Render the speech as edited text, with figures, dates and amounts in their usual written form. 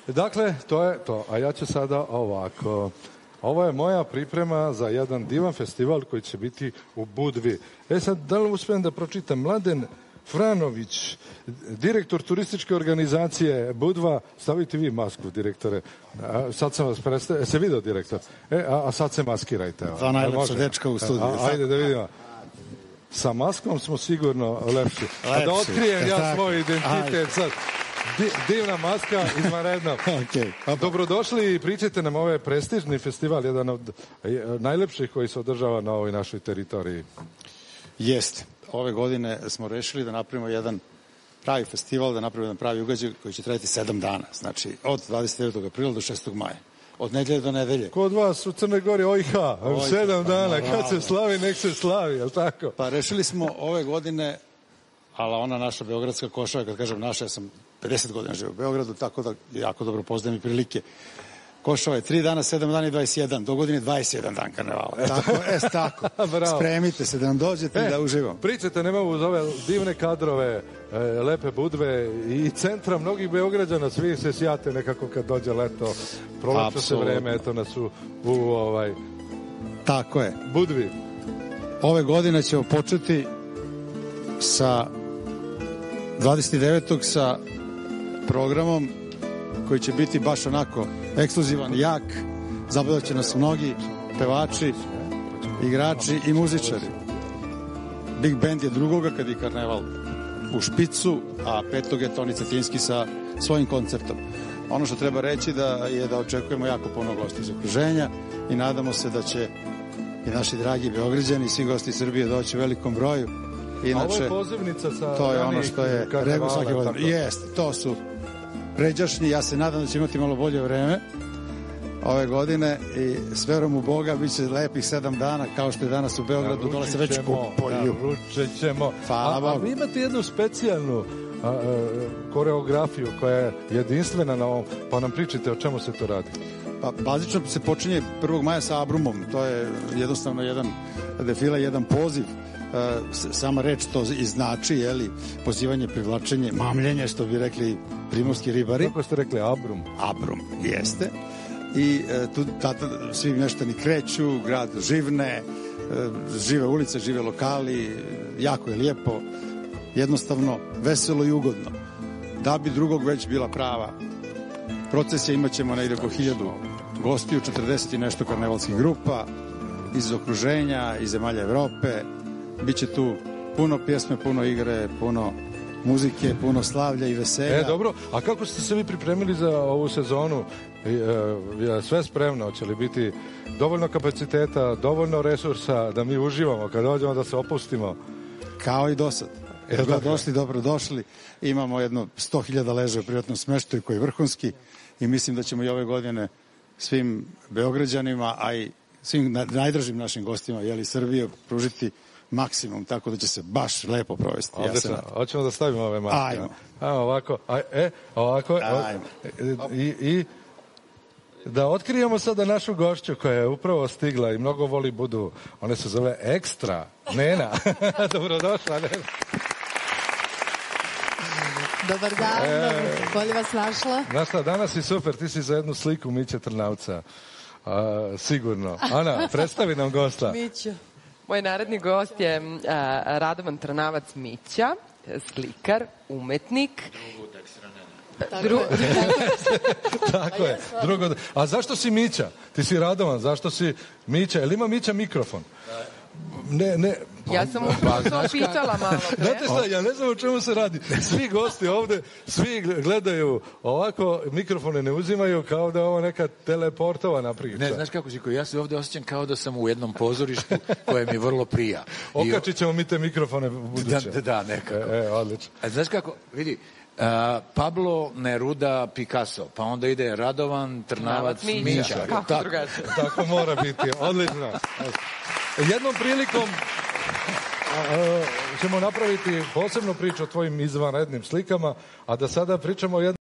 Dakle, to je to. A ja ću sada ovako. Ovo je moja priprema za jedan divan festival koji će biti u Budvi. Sad, da li uspijem da pročitam? Mladen Franović, direktor turističke organizacije Budva. Stavite vi masku, direktore. Sad sam vas predstavio. Se video, direktor? A sad se maskirajte. Dva najlepša dečka u studiju. Ajde da vidimo. Sa maskom smo sigurno lepši. A da otkrijem ja svoj identitet sad. Divna maska, izvanredno. Dobrodošli i pričajte nam ovaj prestižni festival, jedan od najlepših koji se održava na ovoj našoj teritoriji. Jeste. Ove godine smo rešili da napravimo jedan pravi festival, da napravimo jedan pravi ugađaj koji će trajati 7 dana. Znači, od 29. aprila do 6. maja. Od nedelje do nedelje. Kod vas u Crnoj Gori, 7 dana, kad se slavi, nek se slavi, je li tako? Pa rešili smo ove godine, ali ona naša beogradska košarka, kad kažem naša, ja sam 50 godina živio u Beogradu, tako da jako dobro poznajem i prilike. Košava je 3 dana, 7 dana i 21. Do godine 21 dan karnevala. Tako. Spremite se da nam dođete i da uživamo. Pričajte, nema uz ove divne kadrove, lepe Budve i centra mnogih Beograđana, svi se sjate nekako kad dođe leto, proleće se vreme, eto nas u Tako je. Budvi. Ove godine ćemo početi sa 29. sa programom koji će biti baš onako ekskluzivan, jak. Zabavljaće će nas mnogi pevači, igrači i muzičari. Big Band je drugoga kad je karneval u špicu, a 5. je Toni Cetinski sa svojim koncertom. Ono što treba reći je da očekujemo jako puno gostiju iz okruženja i nadamo se da će i naši dragi Beograđani i svi gosti Srbije doći u velikom broju. Inače, a ovo je pozivnica sa... To je ono što je regu svake godine. Jeste, to su pređašnji. Ja se nadam da će imati malo bolje vreme ove godine i s verom u Boga bit će lepih 7 dana kao što je danas u Beogradu. Dole se već kupuju. Naručit ćemo. Hvala Bogu. A vi imate jednu specijalnu koreografiju koja je jedinstvena na ovom, pa nam pričajte o čemu se to radi. Pa bazično se počinje 1. maja sa Abrumom. To je jednostavno jedan defila, jedan poziv. Sama reč to i znači, jeli, pozivanje, privlačenje, mamljenje, što bi rekli primorski ribari. Kako ste rekli, Abrum? Abrum, jeste. I tu svi mještani kreću, grad živne, žive ulice, žive lokali, jako je lijepo, jednostavno veselo i ugodno. Da bi drugog već bila prava procesija, imat ćemo negdje oko 1000 gostiju, 40 i nešto karnevalskih grupa iz okruženja, iz zemalja Evrope. Biće tu puno pjesme, puno igre, puno muzike, puno slavlja i veselja. Dobro, a kako ste se vi pripremili za ovu sezonu? Je sve spremno? Hoće li biti dovoljno kapaciteta, dovoljno resursa da mi uživamo kad dođemo, da se opustimo? Kao i do sad. Došli, dobrodošli. Imamo jedno 100.000 leža u privatnom smeštaju koji je vrhunski i mislim da ćemo i ove godine svim Beograđanima, a i svim najdražim našim gostima, jeli Srbije, pružiti maksimum, tako da će se baš lepo provesti. Hoćemo da stavimo ove maske. Ajmo. Ovako. Ovako. Ajmo. I da otkrijemo sada našu gošću koja je upravo stigla i mnogo voli Budu. Ona se zove Ekstra. Nena. Dobrodošla, Nena. Dobar dan, bolje vas našla. Znaš šta, danas si super, ti si za jednu sliku Miće Trnavca. Sigurno. Ana, predstavi nam gosta. Miću. Moj naredni gost je Radovan Trnavac Mića, slikar, umetnik. Tako je. A zašto si Mića? Ti si Radovan, zašto si Mića? Jel ima Mića mikrofon? Ne. Ja sam upravo to pitala malo pre. Znate šta, ja ne znam o čemu se radi. Svi gosti ovde, svi gledaju ovako, mikrofone ne uzimaju kao da je ovo neka teleportovana priča. Ne, znaš kako si, ja se ovde osjećam kao da sam u jednom pozorištu koje mi vrlo prija. Okačit ćemo mi te mikrofone buduće. Da, nekako. Odlično. A znaš kako, vidi, Pablo Neruda Picasso, pa onda ide Radovan Trnavac Mića. Kako drugačije? Tako mora biti, odlično. Jednom prilikom ćemo napraviti posebnu priču o tvojim izvanrednim slikama, a da sada pričamo o jednom